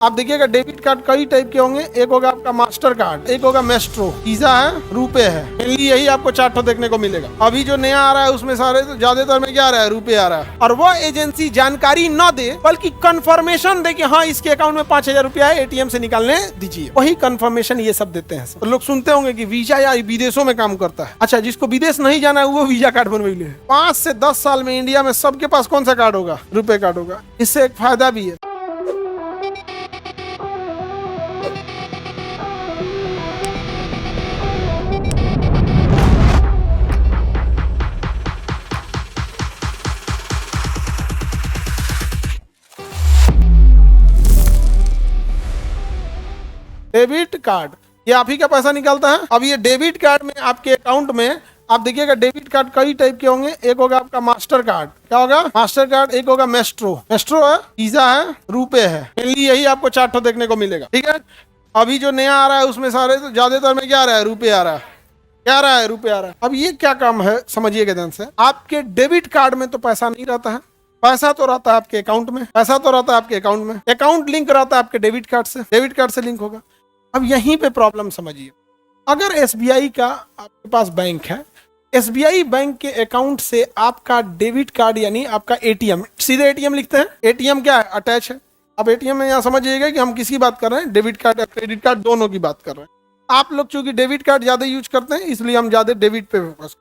आप देखिएगा debit card कई टाइप के होंगे। एक होगा आपका मास्टर कार्ड, एक होगा मेस्ट्रो, वीजा है, रुपए है। मेनली यही आपको चार्ट देखने को मिलेगा। अभी जो नया आ रहा है उसमें सारे ज्यादातर में क्या आ रहा है, रुपए आ रहा है। और वो एजेंसी जानकारी न दे बल्कि कंफर्मेशन दे कि हाँ इसके अकाउंट में 5,000 रुपया है, एटीएम से निकालने दीजिए, वही कंफर्मेशन ये सब देते हैं। तो लोग सुनते होंगे कि वीजा या विदेशों में काम करता है। अच्छा, जिसको विदेश नहीं जाना है वो वीजा कार्ड बनवाई ले। 5 से 10 साल में इंडिया में सबके पास कौन सा कार्ड होगा, रुपए कार्ड होगा। इससे एक फायदा भी है। डेबिट कार्ड ये आप ही का पैसा निकालता है। अब ये डेबिट कार्ड में आपके अकाउंट में आप देखिएगा डेबिट कार्ड कई टाइप के होंगे। एक होगा आपका मास्टर कार्ड, क्या होगा, मास्टर कार्ड। एक होगा मेस्ट्रो, मेस्ट्रो है, वीजा है, रुपए है। मेनली यही आपको चार्ट देखने को मिलेगा, ठीक है। अभी जो नया आ रहा है उसमें सारे ज्यादातर में क्या आ रहा है, रुपए आ रहा है। क्या आ रहा है, रुपए आ रहा है। अब ये क्या काम है समझिएगा ध्यान से। आपके डेबिट कार्ड में तो पैसा नहीं रहता है, पैसा तो रहता है आपके अकाउंट में, पैसा तो रहता है आपके अकाउंट में। अकाउंट लिंक रहता है आपके डेबिट कार्ड से, डेबिट कार्ड से लिंक होगा। अब यहीं पे प्रॉब्लम समझिए। अगर एसबीआई का आपके पास बैंक है, एसबीआई बैंक के अकाउंट से आपका डेबिट कार्ड यानी आपका एटीएम, सीधे एटीएम लिखते हैं, एटीएम क्या है, अटैच है। अब एटीएम में यहाँ समझिएगा कि हम किसकी बात कर रहे हैं, डेबिट कार्ड या क्रेडिट कार्ड दोनों की बात कर रहे हैं। आप लोग चूंकि डेबिट कार्ड ज्यादा यूज करते हैं इसलिए हम ज्यादा डेबिट पे फोकस,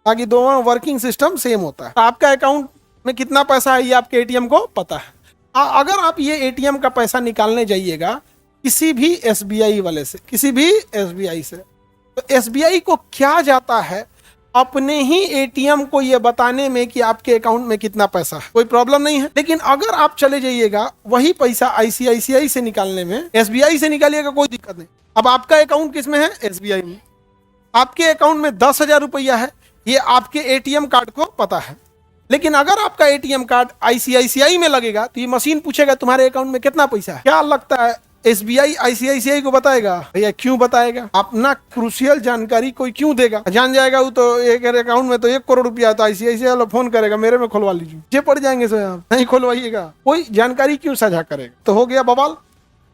ताकि दोनों वर्किंग सिस्टम सेम होता है। आपका अकाउंट में कितना पैसा है ये आपके एटीएम को पता है। अगर आप ये एटीएम का पैसा निकालने जाइएगा किसी भी एसबीआई वाले से, किसी भी एसबीआई से, तो एसबीआई को क्या जाता है अपने ही एटीएम को ये बताने में कि आपके अकाउंट में कितना पैसा है, कोई प्रॉब्लम नहीं है। लेकिन अगर आप चले जाइएगा वही पैसा आईसीआईसीआई से निकालने में, एसबीआई से निकालिएगा कोई दिक्कत नहीं। अब आपका अकाउंट किस में है, एसबीआई में। आपके अकाउंट में 10,000 रुपया है, ये आपके एटीएम कार्ड को पता है। लेकिन अगर आपका एटीएम कार्ड आईसीआईसीआई में लगेगा तो ये मशीन पूछेगा तुम्हारे अकाउंट में कितना पैसा है। क्या लगता है एसबीआई आईसीआईसीआई को बताएगा? भैया क्यों बताएगा? अपना क्रूशियल जानकारी कोई क्यों देगा? जान जाएगा वो तो एक अकाउंट में तो 1 करोड़ रुपया, तो आईसीआईसीआई वाला फोन करेगा मेरे में खुलवा लीजिए, ये पड़ जाएंगे सो आप नहीं खुलवाइएगा। कोई जानकारी क्यों साझा करेगा? तो हो गया बवाल।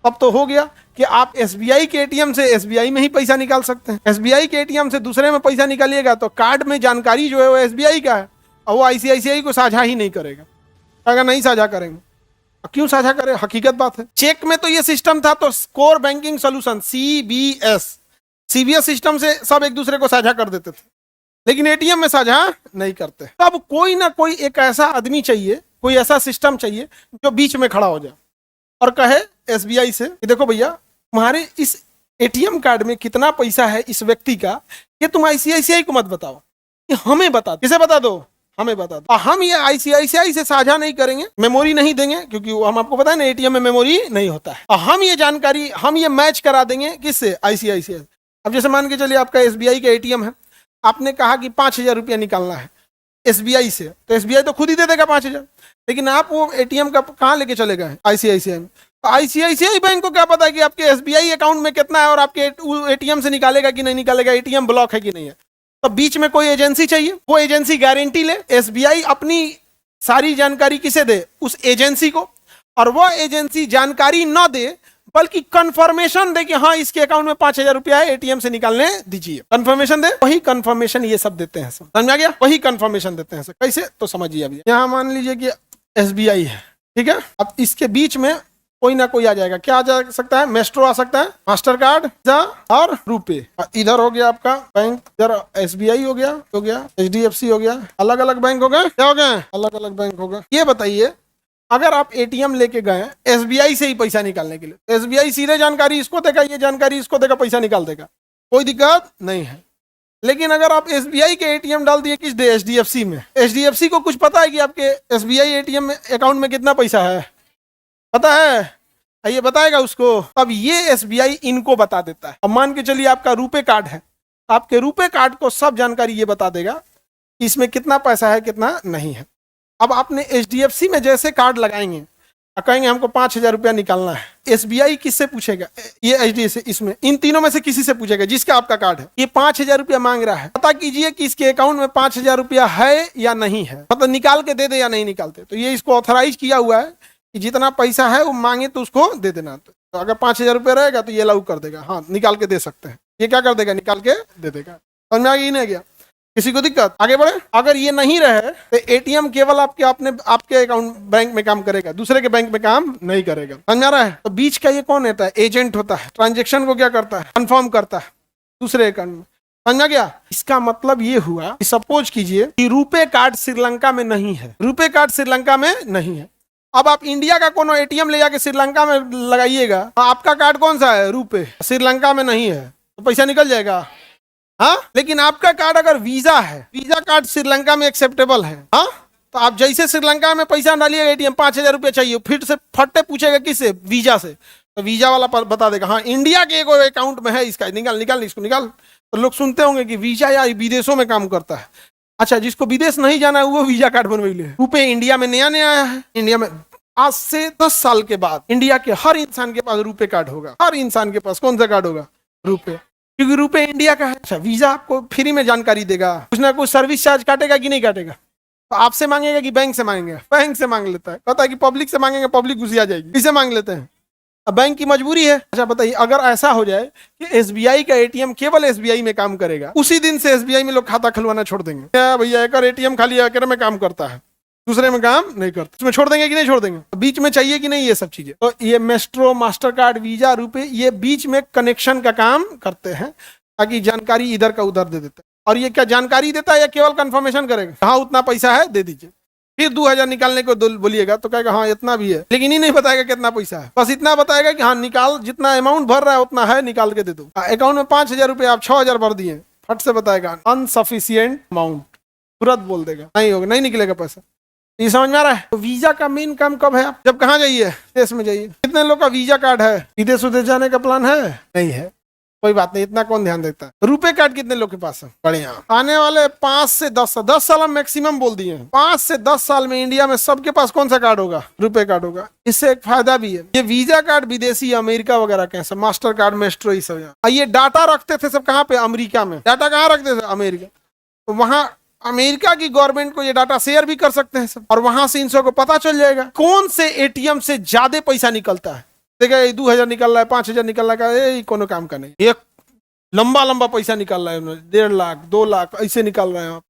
अब तो हो गया कि आप एसबीआई के एटीएम से एसबीआई में ही पैसा निकाल सकते हैं। एसबीआई के एटीएम से दूसरे में पैसा निकालिएगा तो कार्ड में जानकारी जो है वो एसबीआई का है और वो आईसीआईसीआई को साझा ही नहीं करेगा। अगर नहीं साझा करेंगे क्यों साझा करें, हकीकत बात है। चेक में तो ये सिस्टम था, तो core banking solution CBS system से सब एक दूसरे को साझा कर देते थे, लेकिन एटीएम में साझा नहीं करते। तब कोई ना कोई एक ऐसा आदमी चाहिए, कोई ऐसा सिस्टम चाहिए जो बीच में खड़ा हो जाए और कहे एसबीआई से कि देखो भैया तुम्हारे इस एटीएम कार्ड में कितना पैसा है इस व्यक्ति का, ये तुम आईसीआईसीआई को मत बताओ, ये हमें बता दो। किसे बता दो? हमें बता दो। हम ये आईसीआईसीआई से साझा नहीं करेंगे, मेमोरी नहीं देंगे, क्योंकि हम आपको पता है ना एटीएम में मेमोरी नहीं होता है। हम ये जानकारी हम ये मैच करा देंगे किससे, आईसीआईसीआई। अब जैसे मान के चलिए आपका एसबीआई का एटीएम है, आपने कहा कि 5,000 रुपया निकालना है एसबीआई से, तो एसबीआई तो खुद ही दे देगा 5,000, लेकिन आप वो एटीएम का कहाँ लेके चले गए, आईसीआईसीआई में। आईसीआईसीआई बैंक को क्या पता है कि आपके एसबीआई अकाउंट में कितना है और आपके एटीएम से निकालेगा कि नहीं निकालेगा, एटीएम ब्लॉक है कि नहीं है। तो बीच में कोई एजेंसी चाहिए, वो एजेंसी गारंटी ले, एसबीआई अपनी सारी जानकारी किसे दे, उस एजेंसी को, और वो एजेंसी जानकारी न दे बल्कि कंफर्मेशन दे कि हाँ इसके अकाउंट में 5,000 रुपया है, एटीएम से निकालने दीजिए, कंफर्मेशन दे। वही कंफर्मेशन ये सब देते हैं, समझ में आ गया? वही कंफर्मेशन देते हैं। कैसे, तो समझिए। अभी यहाँ मान लीजिए कि एसबीआई है, ठीक है। अब इसके बीच में कोई ना कोई आ जाएगा। क्या आ जा सकता है? मेस्ट्रो आ सकता है, मास्टर कार्ड और रुपए। इधर हो गया आपका बैंक, इधर एसबीआई हो गया एचडीएफसी हो गया, अलग अलग बैंक हो गए। क्या हो गए? अलग अलग बैंक हो गए। ये बताइए अगर आप एटीएम लेके गए एसबीआई से ही पैसा निकालने के लिए, एसबीआई सीधे जानकारी इसको देगा, ये जानकारी इसको देगा, पैसा निकाल देगा, कोई दिक्कत नहीं है। लेकिन अगर आप एसबीआई के एटीएम डाल दिए किस दे, एचडीएफसी में, एचडीएफसी को कुछ पता है कि आपके एसबीआई एटीएम में अकाउंट में कितना पैसा है? पता है? ये बताएगा उसको। अब ये एसबीआई इनको बता देता है। अब मान के चलिए आपका रुपए कार्ड है, आपके रुपए कार्ड को सब जानकारी ये बता देगा कि इसमें कितना पैसा है कितना नहीं है। अब आपने एचडीएफसी में जैसे कार्ड लगाएंगे, कहेंगे हमको 5,000 रुपया निकालना है, एसबीआई किससे पूछेगा? ये एचडीएफसी, इसमें इन तीनों में से किसी से पूछेगा जिसका आपका कार्ड है। ये 5,000 रुपया मांग रहा है, पता कीजिए कि इसके अकाउंट में 5,000 रुपया है या नहीं है, मतलब निकाल के दे दे या नहीं निकालते। तो ये इसको ऑथराइज किया हुआ है कि जितना पैसा है वो मांगे तो उसको दे देना। तो अगर 5,000 रुपये रहेगा तो ये अलाउ कर देगा, हाँ निकाल के दे सकते हैं। ये क्या कर देगा, निकाल के दे देगा। समझ में आ गया नहीं गया, किसी को दिक्कत? आगे बढ़े। अगर ये नहीं रहे तो एटीएम केवल आपके अकाउंट बैंक में काम करेगा, दूसरे के बैंक में काम नहीं करेगा। समझ में आ रहा है? तो बीच का ये कौन होता है? एजेंट होता है, ट्रांजेक्शन को क्या करता है, कंफर्म करता है दूसरे अकाउंट में। समझ में गया? इसका मतलब ये हुआ कि सपोज कीजिए कि रुपे कार्ड श्रीलंका में नहीं है, रुपे कार्ड श्रीलंका में नहीं है। अब आप इंडिया का कोनो एटीएम ले जाके श्रीलंका में लगाइएगा, आपका कार्ड कौन सा है, रुपे, श्रीलंका में नहीं है, तो पैसा निकल जाएगा। हाँ, लेकिन आपका कार्ड अगर वीजा है, वीजा कार्ड श्रीलंका में एक्सेप्टेबल है, हाँ, तो आप जैसे श्रीलंका में पैसा डालिएगा एटीएम 5,000 रुपये चाहिए, फिर से फट्टे पूछेगा किससे, वीजा से, तो वीजा वाला बता देगा हाँ इंडिया के एक अकाउंट में है इसका, निकाल निकाल इसको निकाल। तो लोग सुनते होंगे कि वीजा या विदेशों में काम करता है। अच्छा, जिसको विदेश नहीं जाना है वो वीजा कार्ड बनवा ले। रुपए इंडिया में नया नया आया है, इंडिया में आज से 10 साल के बाद इंडिया के हर इंसान के पास रुपए कार्ड होगा। हर इंसान के पास कौन सा कार्ड होगा, रुपए, क्योंकि रुपए इंडिया का है। अच्छा, वीजा आपको फ्री में जानकारी देगा, कुछ ना कुछ सर्विस चार्ज काटेगा कि नहीं काटेगा, तो आपसे मांगेगा कि बैंक से मांगेगा, बैंक से मांग लेता है, कहता है कि पब्लिक से मांगेंगे पब्लिक घुसिया जाएगी, किसे मांग लेते हैं, अब बैंक की मजबूरी है। अच्छा बताइए, अगर ऐसा हो जाए कि एसबीआई का एटीएम केवल एसबीआई में काम करेगा, उसी दिन से एसबीआई में लोग खाता खुलवाना छोड़ देंगे। क्या भैया एक एटीएम खाली एक में काम करता है, दूसरे में काम नहीं करता, उसमें छोड़ देंगे कि नहीं छोड़ देंगे? तो बीच में चाहिए कि नहीं ये सब चीजें? तो ये मेस्ट्रो, मास्टर कार्ड, वीजा, रुपए, ये बीच में कनेक्शन का काम करते हैं ताकि जानकारी इधर का उधर दे देता है। और ये क्या जानकारी देता है या केवल कंफर्मेशन करेगा, हाँ उतना पैसा है दे दीजिए, फिर 2,000 निकालने को बोलिएगा तो कहेगा हाँ इतना भी है, लेकिन ये नहीं बताएगा कितना पैसा है, बस इतना बताएगा कि हाँ निकाल, जितना अमाउंट भर रहा है उतना है, निकाल के दे दो। अकाउंट में 5,000 रुपये आप 6,000 भर दिए, फट से बताएगा अनसफिशियंट अमाउंट, तुरंत बोल देगा नहीं होगा, नहीं निकलेगा पैसा। ये समझ में आ रहा है? तो वीजा का मेन काम कब है? आप जब कहाँ जाइए, देश में जाइए। कितने लोग का वीजा कार्ड है, विदेश उदेश जाने का प्लान है? नहीं है, कोई बात नहीं, इतना कौन ध्यान देता है। रुपए कार्ड कितने लोग के पास है? बढ़िया, आने वाले 5 से 10 साल हम मैक्सिमम बोल दिए, 5 से 10 साल में इंडिया में सबके पास कौन सा कार्ड होगा? रुपए कार्ड होगा। इससे एक फायदा भी है, ये वीजा कार्ड विदेशी अमेरिका वगैरह के सब, मास्टर कार्ड, मेस्ट्रो, ये सब, ये डाटा रखते थे सब कहाँ पे? अमेरिका में। डाटा कहाँ रखते थे? अमेरिका। तो वहां अमेरिका की गवर्नमेंट को ये डाटा शेयर भी कर सकते हैं सब, और वहां से इन सबको पता चल जाएगा कौन से एटीएम से ज्यादा पैसा निकलता है। देखा 2,000 निकल रहा है, 5,000 निकल रहा है, कोनो काम का नहीं, एक लंबा लंबा पैसा निकाल रहा है, 1.5 लाख 2 लाख ऐसे निकाल रहे हैं आप,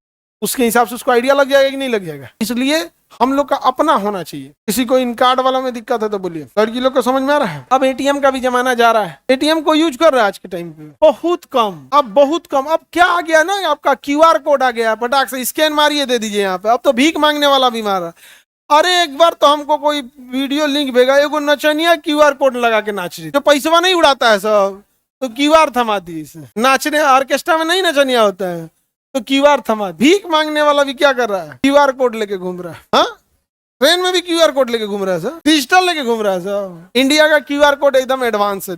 उसके हिसाब से उसको आइडिया लग जाएगा कि नहीं लग जाएगा। इसलिए हम लोग का अपना होना चाहिए। किसी को इन कार्ड वालों में दिक्कत है तो बोलिए, लड़की लोग को समझ में आ रहा है? अब एटीएम का भी जमाना जा रहा है, एटीएम को यूज कर रहा है आज के टाइम पे बहुत कम, अब बहुत कम। अब क्या आ गया ना, आपका QR कोड आ गया, फटाक से स्कैन मारिए दे दीजिए यहाँ पे। अब तो भीख मांगने वाला भी मारा। अरे एक बार तो हमको कोई वीडियो लिंक भेजा, एगो नचनिया QR कोड लगा के नाच रही, तो पैसा नहीं उड़ाता है सब, तो QR थमा दी इसे। नाचने ऑर्केस्ट्रा में नहीं नचनिया होता है, तो QR थमा। भीख मांगने वाला भी क्या कर रहा है? QR कोड लेके घूम रहा है। हाँ, ट्रेन में भी QR कोड लेके घूम रहा है सर, डिजिटल लेके घूम रहा है सर। इंडिया का QR कोड एकदम एडवांस है।